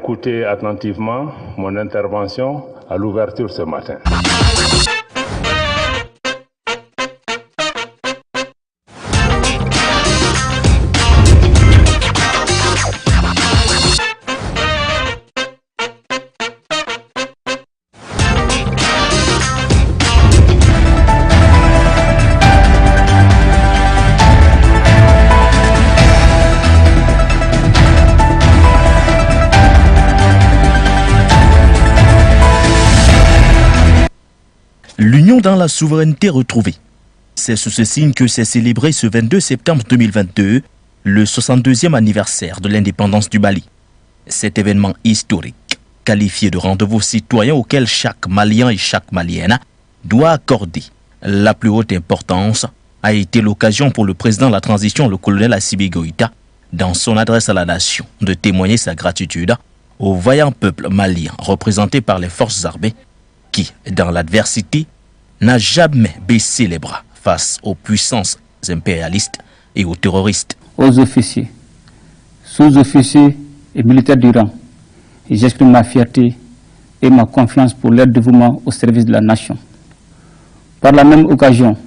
écouté attentivement mon intervention à l'ouverture ce matin. L'union dans la souveraineté retrouvée. C'est sous ce signe que s'est célébré ce 22 septembre 2022 le 62e anniversaire de l'indépendance du Mali. Cet événement historique, qualifié de rendez-vous citoyen auquel chaque Malien et chaque Malienne doit accorder la plus haute importance, a été l'occasion pour le président de la transition, le colonel Assimi Goïta, dans son adresse à la nation, de témoigner sa gratitude au vaillant peuple malien représenté par les forces armées qui, dans l'adversité, n'a jamais baissé les bras face aux puissances impérialistes et aux terroristes. Aux officiers, sous-officiers et militaires du rang, j'exprime ma fierté et ma confiance pour leur dévouement au service de la nation. Par la même occasion,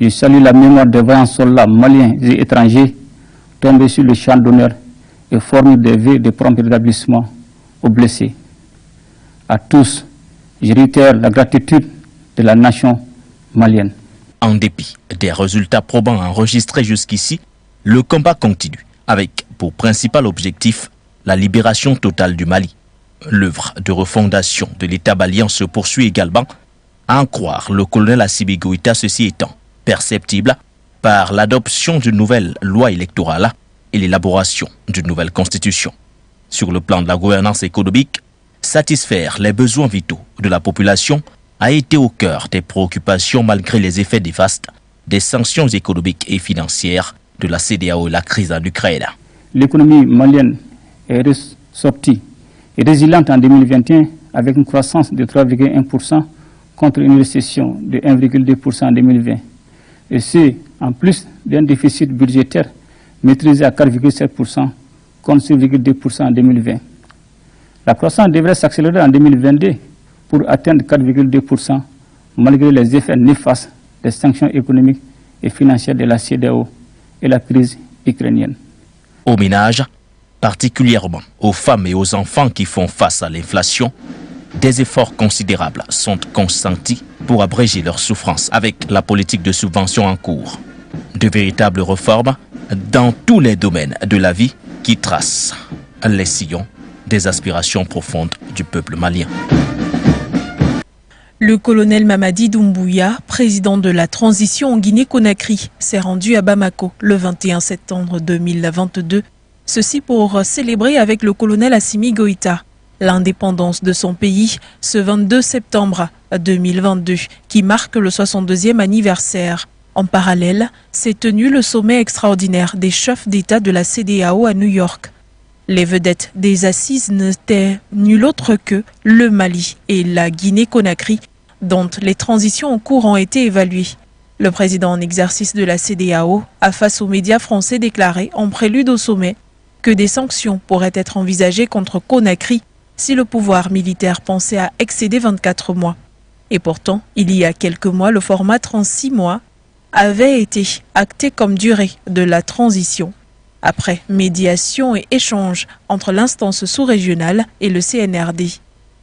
je salue la mémoire des vaillants soldats maliens et étrangers tombés sur le champ d'honneur et formule des vœux de prompt rétablissement aux blessés. À tous, je réitère la gratitude de la nation malienne. En dépit des résultats probants enregistrés jusqu'ici, le combat continue avec pour principal objectif la libération totale du Mali. L'œuvre de refondation de l'État malien se poursuit également, à en croire le colonel Assimi Goïta, ceci étant perceptible par l'adoption d'une nouvelle loi électorale et l'élaboration d'une nouvelle constitution. Sur le plan de la gouvernance économique, satisfaire les besoins vitaux de la population a été au cœur des préoccupations malgré les effets néfastes des sanctions économiques et financières de la CEDEAO et la crise en Ukraine. L'économie malienne est ressortie et résiliente en 2021 avec une croissance de 3,1% contre une récession de 1,2% en 2020. Et c'est en plus d'un déficit budgétaire maîtrisé à 4,7% contre 6,2% en 2020. La croissance devrait s'accélérer en 2022 pour atteindre 4,2% malgré les effets néfastes des sanctions économiques et financières de la CEDEAO et la crise ukrainienne. Au ménage, particulièrement aux femmes et aux enfants qui font face à l'inflation, des efforts considérables sont consentis pour abréger leurs souffrances avec la politique de subvention en cours. De véritables réformes dans tous les domaines de la vie qui tracent les sillons des aspirations profondes du peuple malien. Le colonel Mamadi Doumbouya, président de la transition en Guinée-Conakry, s'est rendu à Bamako le 21 septembre 2022. Ceci pour célébrer avec le colonel Assimi Goïta l'indépendance de son pays ce 22 septembre 2022, qui marque le 62e anniversaire. En parallèle, s'est tenu le sommet extraordinaire des chefs d'État de la CEDEAO à New York. Les vedettes des assises n'étaient nul autre que le Mali et la Guinée-Conakry, dont les transitions en cours ont été évaluées. Le président en exercice de la CEDEAO a face aux médias français déclaré en prélude au sommet que des sanctions pourraient être envisagées contre Conakry si le pouvoir militaire pensait à excéder 24 mois. Et pourtant, il y a quelques mois, le format 36 mois avait été acté comme durée de la transition, après médiation et échange entre l'instance sous-régionale et le CNRD.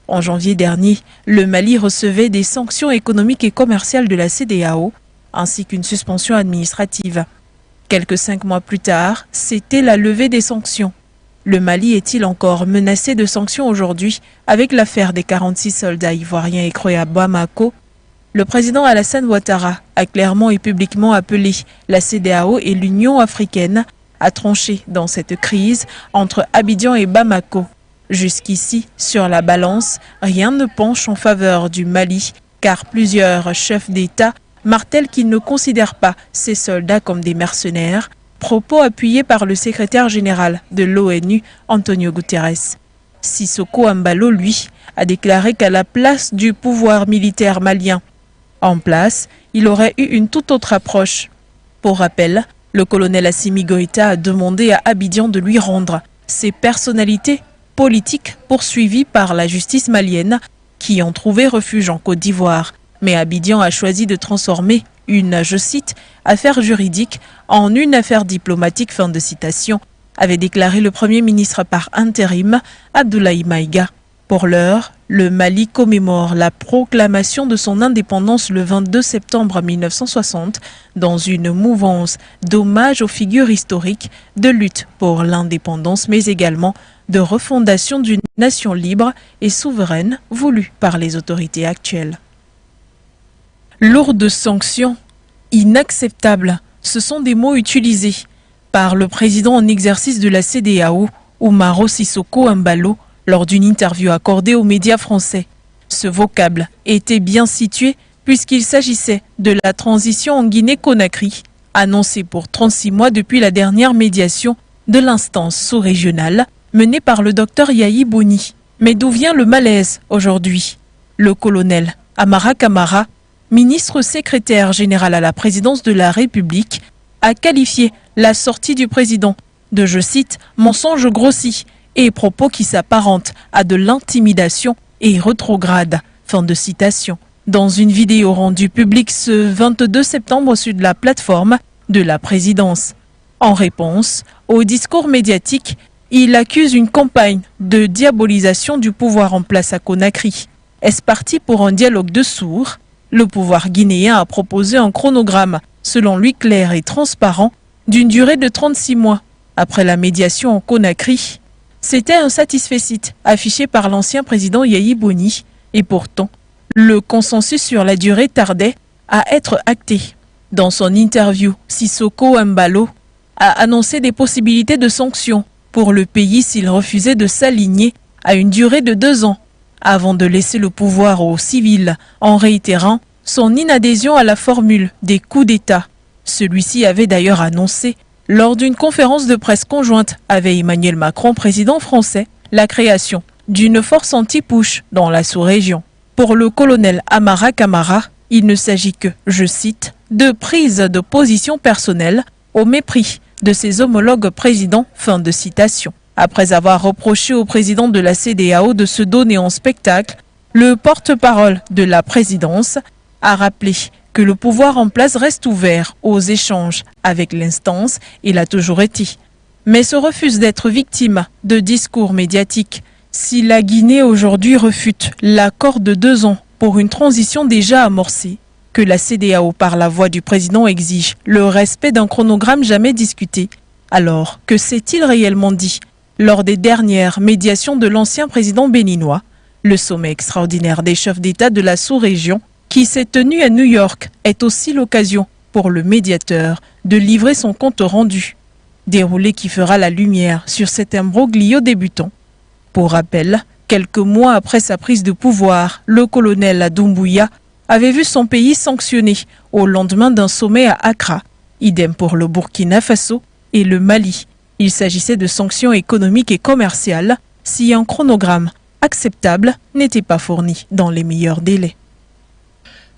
En janvier dernier, le Mali recevait des sanctions économiques et commerciales de la CEDEAO, ainsi qu'une suspension administrative. Quelques 5 mois plus tard, c'était la levée des sanctions. Le Mali est-il encore menacé de sanctions aujourd'hui avec l'affaire des 46 soldats ivoiriens écroués à Bamako? Le président Alassane Ouattara a clairement et publiquement appelé la CEDEAO et l'Union africaine à trancher dans cette crise entre Abidjan et Bamako. Jusqu'ici, sur la balance, rien ne penche en faveur du Mali, car plusieurs chefs d'État martèlent qu'ils ne considèrent pas ces soldats comme des mercenaires, propos appuyés par le secrétaire général de l'ONU, Antonio Guterres. Sissoko Ambalo, lui, a déclaré qu'à la place du pouvoir militaire malien en place, il aurait eu une toute autre approche. Pour rappel, le colonel Assimi Goïta a demandé à Abidjan de lui rendre ses personnalités politiques poursuivis par la justice malienne qui ont trouvé refuge en Côte d'Ivoire. Mais Abidjan a choisi de transformer une, je cite, affaire juridique en une affaire diplomatique, fin de citation, avait déclaré le Premier ministre par intérim, Abdoulaye Maïga. Pour l'heure, le Mali commémore la proclamation de son indépendance le 22 septembre 1960 dans une mouvance d'hommage aux figures historiques de lutte pour l'indépendance, mais également de refondation d'une nation libre et souveraine voulue par les autorités actuelles. Lourdes sanctions, inacceptables, ce sont des mots utilisés par le président en exercice de la CEDEAO, Umaro Sissoko Embalo, lors d'une interview accordée aux médias français. Ce vocable était bien situé puisqu'il s'agissait de la transition en Guinée-Conakry, annoncée pour 36 mois depuis la dernière médiation de l'instance sous-régionale menée par le docteur Yahi Boni. Mais d'où vient le malaise aujourd'hui? Le colonel Amara Camara, ministre secrétaire général à la présidence de la République, a qualifié la sortie du président de, je cite, mensonge grossi et propos qui s'apparentent à de l'intimidation et rétrograde. Fin de citation. Dans une vidéo rendue publique ce 22 septembre sur la plateforme de la présidence. En réponse au discours médiatique, il accuse une campagne de diabolisation du pouvoir en place à Conakry. Est-ce parti pour un dialogue de sourds? Le pouvoir guinéen a proposé un chronogramme, selon lui clair et transparent, d'une durée de 36 mois. Après la médiation en Conakry, c'était un satisfecit affiché par l'ancien président Yahi Boni. Et pourtant, le consensus sur la durée tardait à être acté. Dans son interview, Sissoko Embalo a annoncé des possibilités de sanctions pour le pays s'il refusait de s'aligner à une durée de 2 ans, avant de laisser le pouvoir aux civils en réitérant son inadhésion à la formule des coups d'État. Celui-ci avait d'ailleurs annoncé, lors d'une conférence de presse conjointe avec Emmanuel Macron, président français, la création d'une force anti-push dans la sous-région. Pour le colonel Amara Camara, il ne s'agit que, je cite, de prise de position personnelle au mépris de ses homologues présidents, fin de citation. Après avoir reproché au président de la CEDEAO de se donner en spectacle, le porte-parole de la présidence a rappelé que le pouvoir en place reste ouvert aux échanges avec l'instance, il a toujours été, mais se refuse d'être victime de discours médiatiques. Si la Guinée aujourd'hui refute l'accord de 2 ans pour une transition déjà amorcée, que la CEDEAO par la voix du président exige le respect d'un chronogramme jamais discuté, alors que s'est-il réellement dit lors des dernières médiations de l'ancien président béninois? Le sommet extraordinaire des chefs d'État de la sous-région qui s'est tenu à New York est aussi l'occasion pour le médiateur de livrer son compte rendu, déroulé qui fera la lumière sur cet imbroglio débutant. Pour rappel, quelques mois après sa prise de pouvoir, le colonel Doumbouya avait vu son pays sanctionné au lendemain d'un sommet à Accra. Idem pour le Burkina Faso et le Mali. Il s'agissait de sanctions économiques et commerciales si un chronogramme acceptable n'était pas fourni dans les meilleurs délais.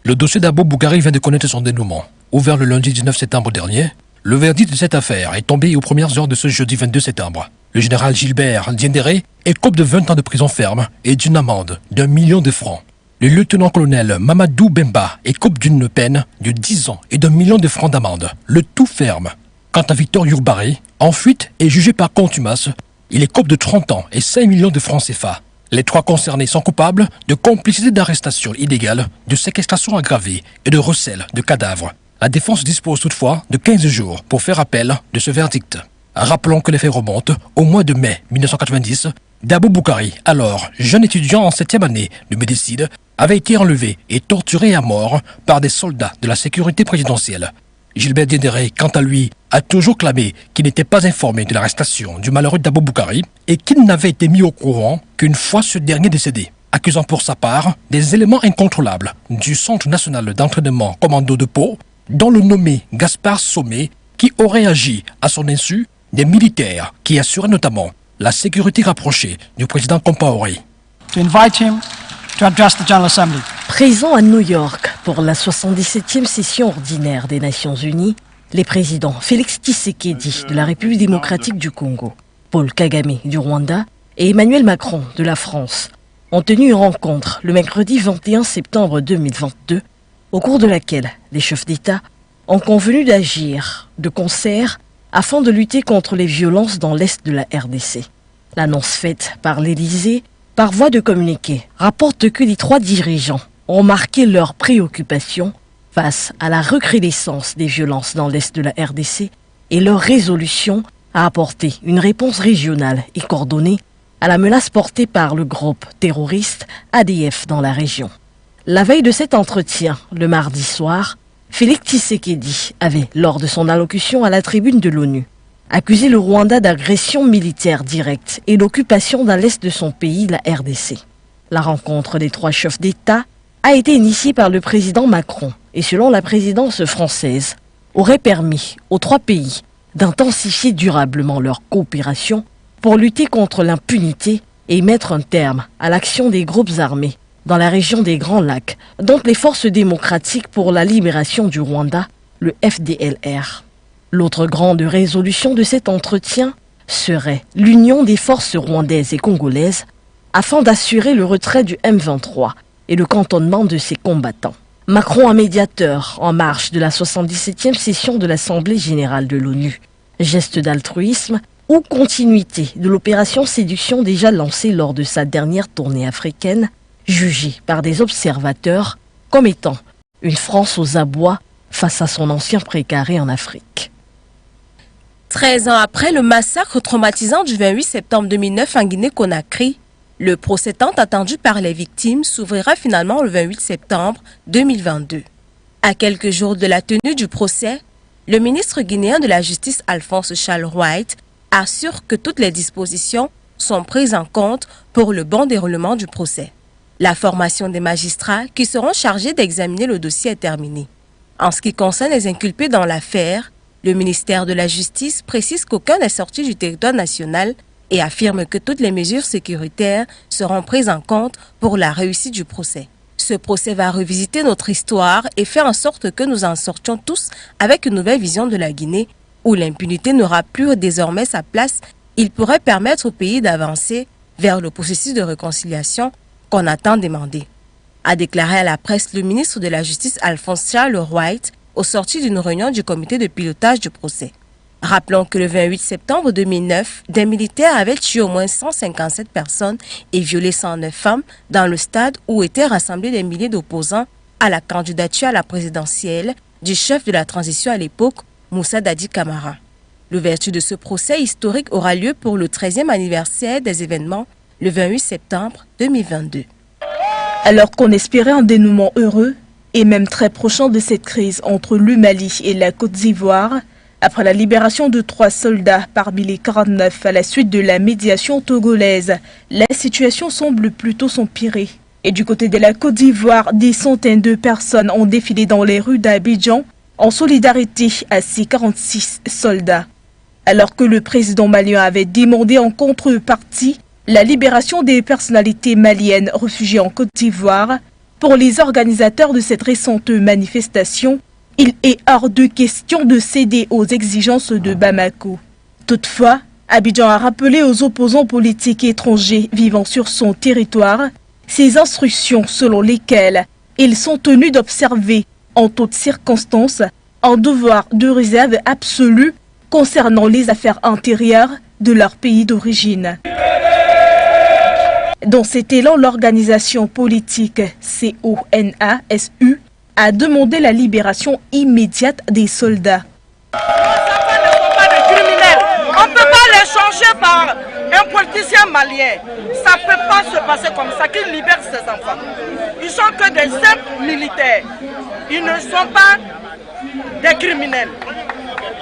Le dossier d'Abou Boukari vient de connaître son dénouement. Ouvert le lundi 19 septembre dernier, le verdict de cette affaire est tombé aux premières heures de ce jeudi 22 septembre. Le général Gilbert Diendéré écope de 20 ans de prison ferme et d'une amende d'1 million de francs. Le lieutenant-colonel Mamadou Bemba écope d'une peine de 10 ans et d'1 million de francs d'amende, le tout ferme. Quant à Victor Yourbaré, en fuite et jugé par contumace, il écope de 30 ans et 5 millions de francs CFA. Les 3 concernés sont coupables de complicité d'arrestation illégale, de séquestration aggravée et de recel de cadavres. La défense dispose toutefois de 15 jours pour faire appel de ce verdict. Rappelons que les faits remontent au mois de mai 1990. Dabou Boukari, alors jeune étudiant en 7e année de médecine, avait été enlevé et torturé à mort par des soldats de la sécurité présidentielle. Gilbert Diendéré, quant à lui, a toujours clamé qu'il n'était pas informé de l'arrestation du malheureux Dabou Boukari et qu'il n'avait été mis au courant qu'une fois ce dernier décédé, accusant pour sa part des éléments incontrôlables du Centre national d'entraînement commando de Pau, dont le nommé Gaspard Sommet, qui aurait agi à son insu des militaires qui assuraient notamment la sécurité rapprochée du président Compaoré. Présent à New York pour la 77e session ordinaire des Nations Unies, les présidents Félix Tshisekedi de la République démocratique du Congo, Paul Kagame du Rwanda et Emmanuel Macron de la France ont tenu une rencontre le mercredi 21 septembre 2022, au cours de laquelle les chefs d'État ont convenu d'agir de concert afin de lutter contre les violences dans l'Est de la RDC. L'annonce faite par l'Élysée, par voie de communiqué, rapporte que les 3 dirigeants ont marqué leur préoccupation face à la recrudescence des violences dans l'Est de la RDC et leur résolution à apporter une réponse régionale et coordonnée à la menace portée par le groupe terroriste ADF dans la région. La veille de cet entretien, le mardi soir, Félix Tshisekedi avait, lors de son allocution à la tribune de l'ONU, accusé le Rwanda d'agression militaire directe et d'occupation dans l'est de son pays, la RDC. La rencontre des 3 chefs d'État a été initiée par le président Macron et selon la présidence française, aurait permis aux 3 pays d'intensifier durablement leur coopération pour lutter contre l'impunité et mettre un terme à l'action des groupes armés dans la région des Grands Lacs, dont les Forces démocratiques pour la libération du Rwanda, le FDLR. L'autre grande résolution de cet entretien serait l'union des forces rwandaises et congolaises afin d'assurer le retrait du M23 et le cantonnement de ses combattants. Macron, un médiateur en marge de la 77e session de l'Assemblée générale de l'ONU. Geste d'altruisme ou continuité de l'opération séduction déjà lancée lors de sa dernière tournée africaine, jugée par des observateurs comme étant une France aux abois face à son ancien précaré en Afrique. 13 ans après le massacre traumatisant du 28 septembre 2009 en Guinée-Conakry, le procès tant attendu par les victimes s'ouvrira finalement le 28 septembre 2022. À quelques jours de la tenue du procès, le ministre guinéen de la Justice Alphonse Charles White assure que toutes les dispositions sont prises en compte pour le bon déroulement du procès. La formation des magistrats qui seront chargés d'examiner le dossier est terminée. En ce qui concerne les inculpés dans l'affaire, le ministère de la Justice précise qu'aucun n'est sorti du territoire national et affirme que toutes les mesures sécuritaires seront prises en compte pour la réussite du procès. Ce procès va revisiter notre histoire et faire en sorte que nous en sortions tous avec une nouvelle vision de la Guinée où l'impunité n'aura plus désormais sa place. Il pourrait permettre au pays d'avancer vers le processus de réconciliation qu'on a tant demandé, a déclaré à la presse le ministre de la Justice Alphonse Charles White au sortir d'une réunion du comité de pilotage du procès. Rappelons que le 28 septembre 2009, des militaires avaient tué au moins 157 personnes et violé 109 femmes dans le stade où étaient rassemblés des milliers d'opposants à la candidature à la présidentielle du chef de la transition à l'époque, Moussa Dadi Camara. L'ouverture de ce procès historique aura lieu pour le 13e anniversaire des événements le 28 septembre 2022. Alors qu'on espérait un dénouement heureux et même très prochain de cette crise entre le Mali et la Côte d'Ivoire, après la libération de 3 soldats parmi les 49 à la suite de la médiation togolaise, la situation semble plutôt s'empirer. Et du côté de la Côte d'Ivoire, des centaines de personnes ont défilé dans les rues d'Abidjan en solidarité à ces 46 soldats. Alors que le président malien avait demandé en contrepartie la libération des personnalités maliennes réfugiées en Côte d'Ivoire, pour les organisateurs de cette récente manifestation, il est hors de question de céder aux exigences de Bamako. Toutefois, Abidjan a rappelé aux opposants politiques étrangers vivant sur son territoire ces instructions selon lesquelles ils sont tenus d'observer en toutes circonstances un devoir de réserve absolue concernant les affaires intérieures de leur pays d'origine. Dans cet élan, l'organisation politique CONASU a demandé la libération immédiate des soldats. Nos enfants ne sont pas des criminels. On ne peut pas les changer par un politicien malien. Ça ne peut pas se passer comme ça, qu'il libère ses enfants. Ils sont que des simples militaires. Ils ne sont pas des criminels.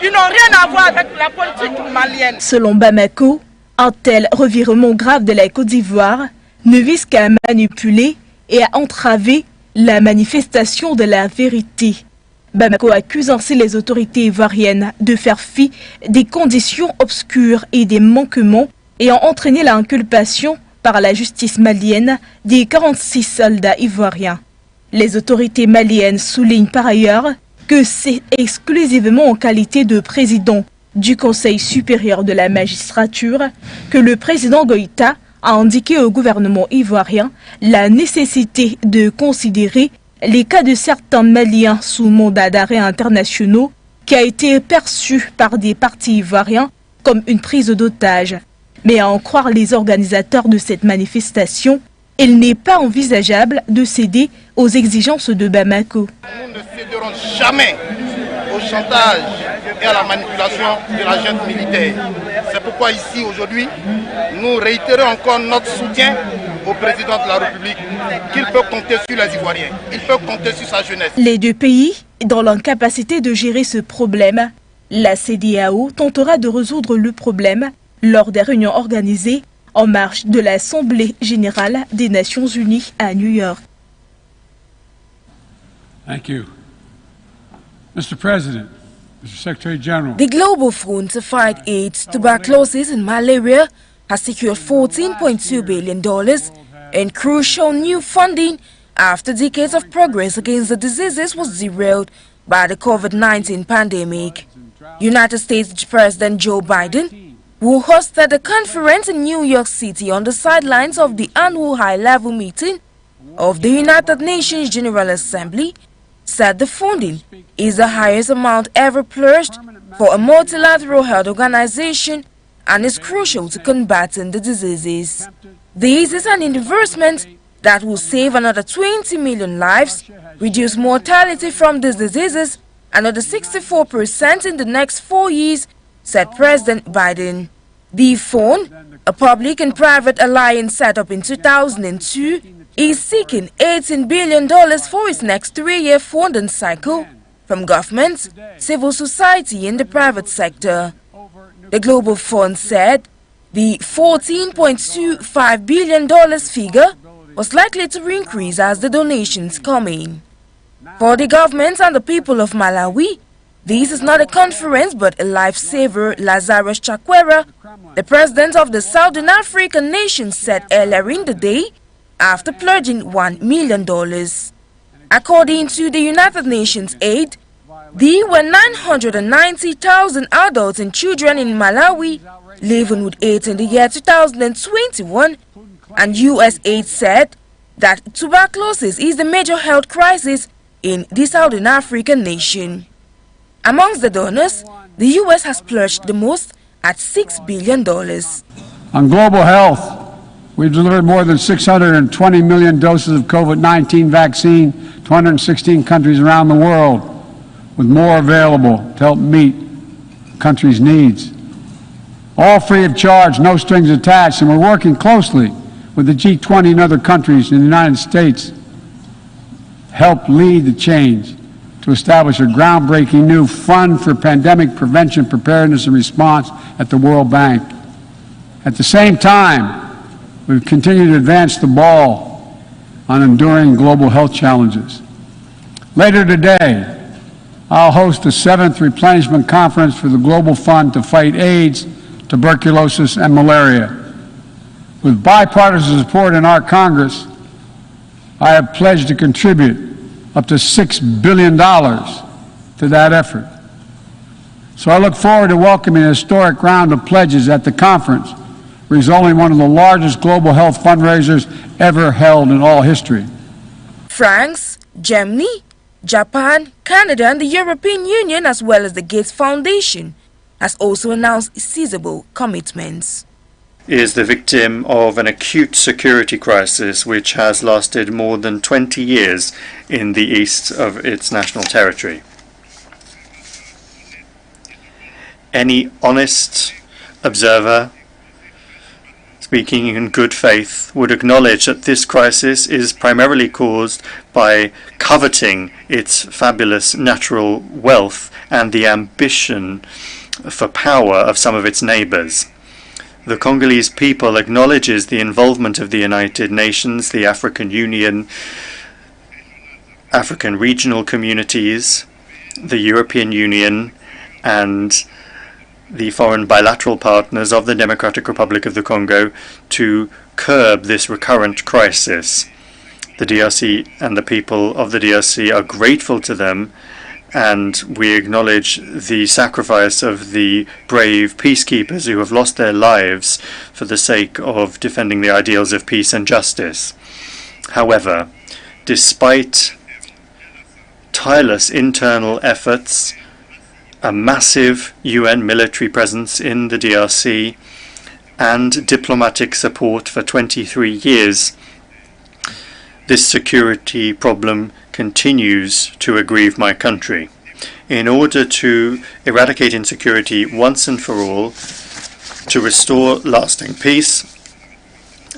Ils n'ont rien à voir avec la politique malienne. Selon Bamako, un tel revirement grave de la Côte d'Ivoire ne vise qu'à manipuler et à entraver la manifestation de la vérité. Bamako accuse ainsi les autorités ivoiriennes de faire fi des conditions obscures et des manquements ayant entraîné l'inculpation par la justice malienne des 46 soldats ivoiriens. Les autorités maliennes soulignent par ailleurs que c'est exclusivement en qualité de président du Conseil supérieur de la magistrature que le président Goïta a indiqué au gouvernement ivoirien la nécessité de considérer les cas de certains Maliens sous mandat d'arrêt internationaux qui a été perçu par des partis ivoiriens comme une prise d'otage. Mais à en croire les organisateurs de cette manifestation, il n'est pas envisageable de céder aux exigences de Bamako. Nous ne céderons jamais au chantage et à la manipulation de la junte militaire. C'est pourquoi ici aujourd'hui, nous réitérons encore notre soutien au président de la République, qu'il peut compter sur les Ivoiriens, il peut compter sur sa jeunesse. Les deux pays, dans l'incapacité de gérer ce problème, la CEDEAO tentera de résoudre le problème lors des réunions organisées en marge de l'Assemblée générale des Nations unies à New York. Thank you. Mr. President, Mr. Secretary General. The Global Fund to Fight AIDS, Tuberculosis and Malaria has secured $14.2 billion in crucial new funding after decades of progress against the diseases was derailed by the COVID-19 pandemic. United States President Joe Biden, who hosted a conference in New York City on the sidelines of the annual high-level meeting of the United Nations General Assembly, said the funding is the highest amount ever pledged for a multilateral health organization and is crucial to combating the diseases. This is an investment that will save another 20 million lives, reduce mortality from these diseases another 64% in the next 4 years, said President Biden. The fund, a public and private alliance set up in 2002, is seeking $18 billion for its next 3-year funding cycle from governments, civil society and the private sector. The Global Fund said the $14.25 billion figure was likely to increase as the donations come in. For the government and the people of Malawi, this is not a conference but a lifesaver, Lazarus Chakwera, the president of the Southern African nation, said earlier in the day after pledging $1 million. According to the United Nations aid, there were 990,000 adults and children in Malawi living with AIDS in the year 2021, and US aid said that tuberculosis is the major health crisis in the Southern African nation. Amongst the donors, the US has pledged the most at $6 billion. On global health, we've delivered more than 620 million doses of COVID-19 vaccine to 116 countries around the world, with more available to help meet countries' needs. All free of charge, no strings attached, and we're working closely with the G20 and other countries in the United States help lead the change to establish a groundbreaking new fund for pandemic prevention, preparedness, and response at the World Bank. At the same time, we've continued to advance the ball on enduring global health challenges. Later today, I'll host the 7th replenishment conference for the Global Fund to fight AIDS, tuberculosis, and malaria. With bipartisan support in our Congress, I have pledged to contribute up to $6 billion to that effort. So I look forward to welcoming a historic round of pledges at the conference, resulting in one of the largest global health fundraisers ever held in all history. France, Germany, Japan, Canada, and the European Union, as well as the Gates Foundation, has also announced sizable commitments. Is the victim of an acute security crisis which has lasted more than 20 years in the east of its national territory. Any honest observer, speaking in good faith, would acknowledge that this crisis is primarily caused by coveting its fabulous natural wealth and the ambition for power of some of its neighbors. The Congolese people acknowledges the involvement of the United Nations, the African Union, African regional communities, the European Union, and the foreign bilateral partners of the Democratic Republic of the Congo to curb this recurrent crisis. The DRC and the people of the DRC are grateful to them and we acknowledge the sacrifice of the brave peacekeepers who have lost their lives for the sake of defending the ideals of peace and justice. However, despite tireless internal efforts, a massive UN military presence in the DRC, and diplomatic support for 23 years, this security problem continues to aggrieve my country. In order to eradicate insecurity once and for all, to restore lasting peace,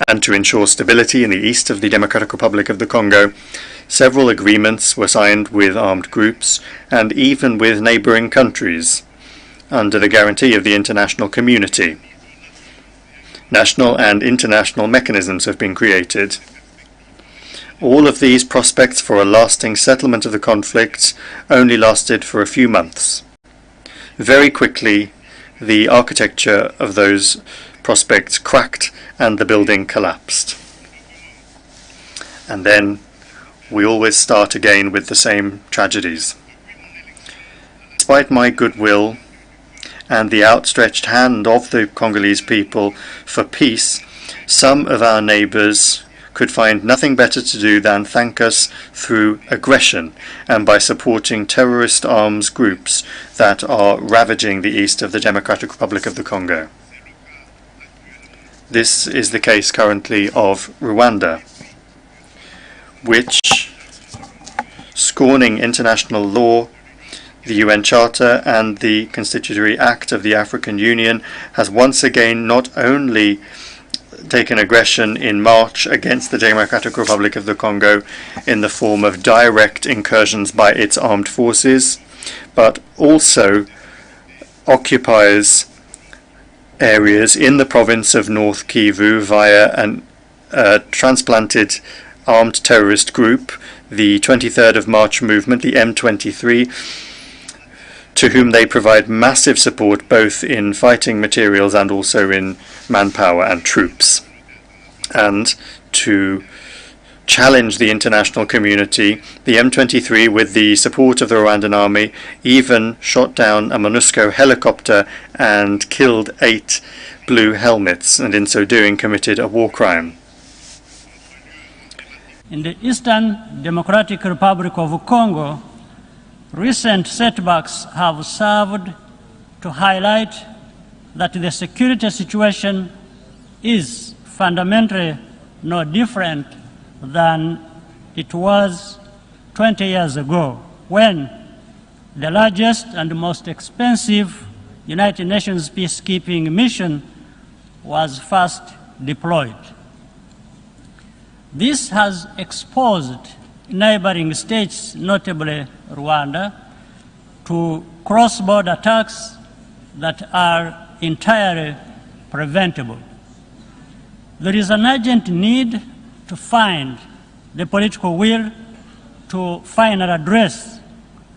and to ensure stability in the east of the Democratic Republic of the Congo, several agreements were signed with armed groups and even with neighboring countries under the guarantee of the international community. National and international mechanisms have been created. All of these prospects for a lasting settlement of the conflict only lasted for a few months. Very quickly, the architecture of those prospects cracked and the building collapsed. And then we always start again with the same tragedies. Despite my goodwill and the outstretched hand of the Congolese people for peace, some of our neighbors could find nothing better to do than thank us through aggression and by supporting terrorist arms groups that are ravaging the east of the Democratic Republic of the Congo. This is the case currently of Rwanda, which, scorning international law, the UN Charter and the Constitutory Act of the African Union, has once again not only taken aggression in March against the Democratic Republic of the Congo in the form of direct incursions by its armed forces, but also occupies areas in the province of North Kivu via a transplanted armed terrorist group, the 23rd of March movement, the M23, to whom they provide massive support both in fighting materials and also in manpower and troops. And to challenge the international community, the M23, with the support of the Rwandan army, even shot down a MONUSCO helicopter and killed 8 blue helmets, and in so doing committed a war crime. In the Eastern Democratic Republic of Congo, recent setbacks have served to highlight that the security situation is fundamentally no different than it was 20 years ago, when the largest and most expensive United Nations peacekeeping mission was first deployed. This has exposed neighboring states, notably Rwanda, to cross-border attacks that are entirely preventable. There is an urgent need to find the political will to finally address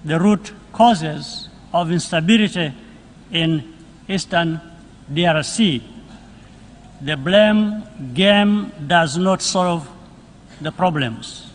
the root causes of instability in Eastern DRC. The blame game does not solve the problems.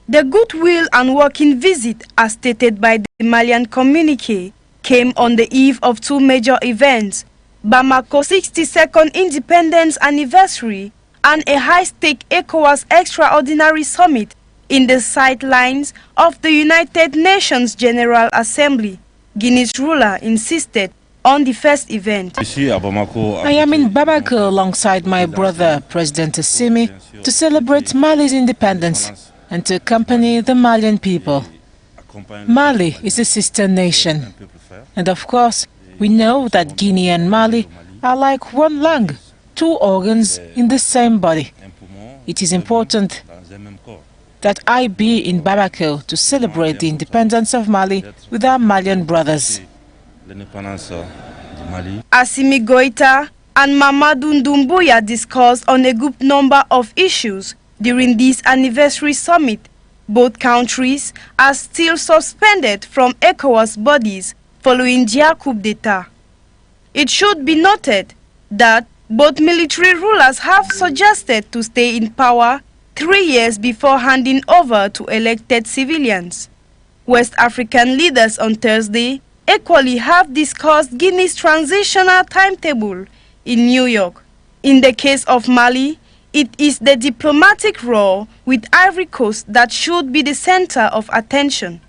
The goodwill and working visit, as stated by the Malian communique, came on the eve of two major events: Bamako's 62nd independence anniversary and a high-stake ECOWAS extraordinary summit in the sidelines of the United Nations General Assembly. Guinea's ruler insisted on the first event. I am in Bamako alongside my brother, President Assimi, to celebrate Mali's independence and to accompany the Malian people. Mali is a sister nation, and of course, we know that Guinea and Mali are like one lung, two organs in the same body. It is important that I be in Bamako to celebrate the independence of Mali with our Malian brothers. Assimi Goïta and Mamadou Doumbouya discussed on a good number of issues during this anniversary summit. Both countries are still suspended from ECOWAS bodies following their coup d'etat. It should be noted that both military rulers have suggested to stay in power 3 years before handing over to elected civilians. West African leaders on Thursday equally have discussed Guinea's transitional timetable in New York. In the case of Mali, it is the diplomatic role with Ivory Coast that should be the center of attention.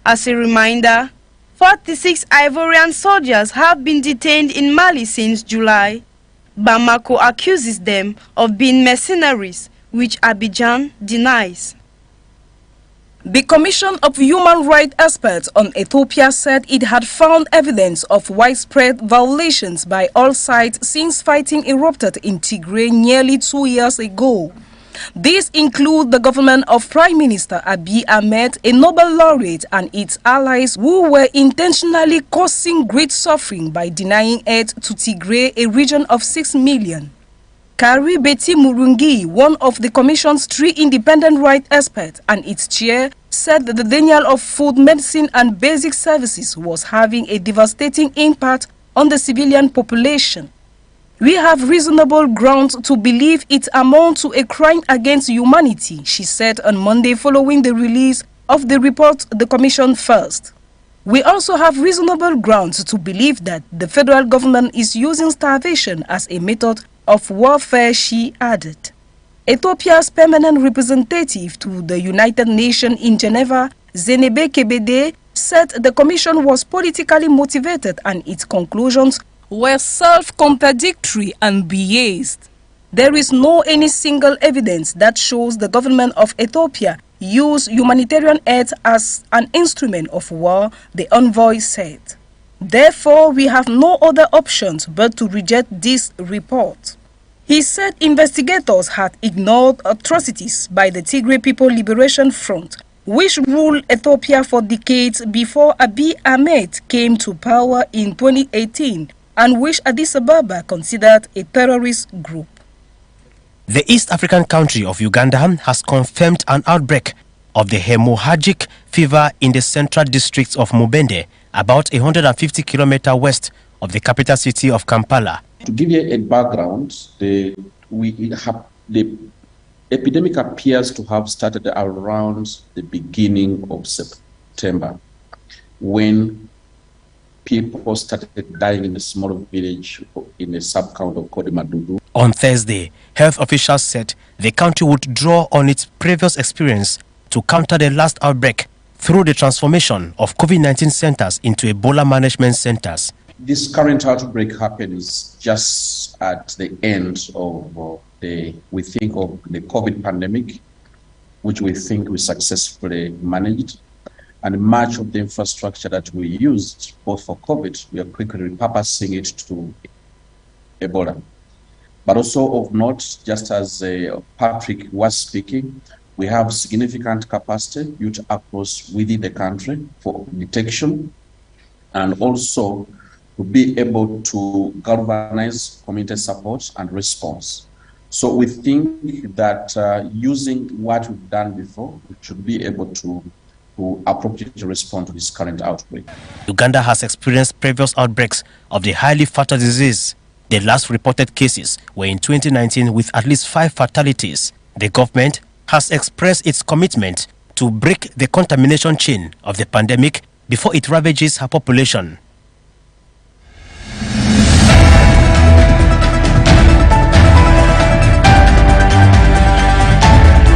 As a reminder, 46 Ivorian soldiers have been detained in Mali since July. Bamako accuses them of being mercenaries, which Abidjan denies. The Commission of Human Rights Experts on Ethiopia said it had found evidence of widespread violations by all sides since fighting erupted in Tigray nearly 2 years ago. These include the government of Prime Minister Abiy Ahmed, a Nobel laureate, and its allies who were intentionally causing great suffering by denying aid to Tigray, a region of 6 million. Kari Betty Murungi, one of the Commission's 3 independent rights experts and its chair, said that the denial of food, medicine and basic services was having a devastating impact on the civilian population. We have reasonable grounds to believe it amounts to a crime against humanity, she said on Monday following the release of the report the Commission first. We also have reasonable grounds to believe that the federal government is using starvation as a method of warfare, she added. Ethiopia's permanent representative to the United Nations in Geneva, Zenebe Kebede, said the Commission was politically motivated and its conclusions were self-contradictory and biased. There is no any single evidence that shows the government of Ethiopia used humanitarian aid as an instrument of war, the envoy said. Therefore, we have no other options but to reject this report. He said investigators had ignored atrocities by the Tigray People Liberation Front, which ruled Ethiopia for decades before Abiy Ahmed came to power in 2018, and which Addis Ababa considered a terrorist group. The East African country of Uganda has confirmed an outbreak of the hemorrhagic fever in the central district of Mubende, about 150 kilometers west of the capital city of Kampala. To give you a background, the epidemic appears to have started around the beginning of September, when people started dying in a small village in a sub-county called Madudu. On Thursday, health officials said the country would draw on its previous experience to counter the last outbreak through the transformation of COVID-19 centers into Ebola management centers. This current outbreak happens just at the end of the COVID pandemic, which we think we successfully managed. And much of the infrastructure that we used, both for COVID, we are quickly repurposing it to Ebola. But also of note, just as Patrick was speaking, we have significant capacity built across within the country for detection and also to be able to galvanize community support and response. So we think that using what we've done before, we should be able to appropriately respond to this current outbreak. Uganda has experienced previous outbreaks of the highly fatal disease. The last reported cases were in 2019 with at least 5 fatalities. The government has expressed its commitment to break the contamination chain of the pandemic before it ravages her population.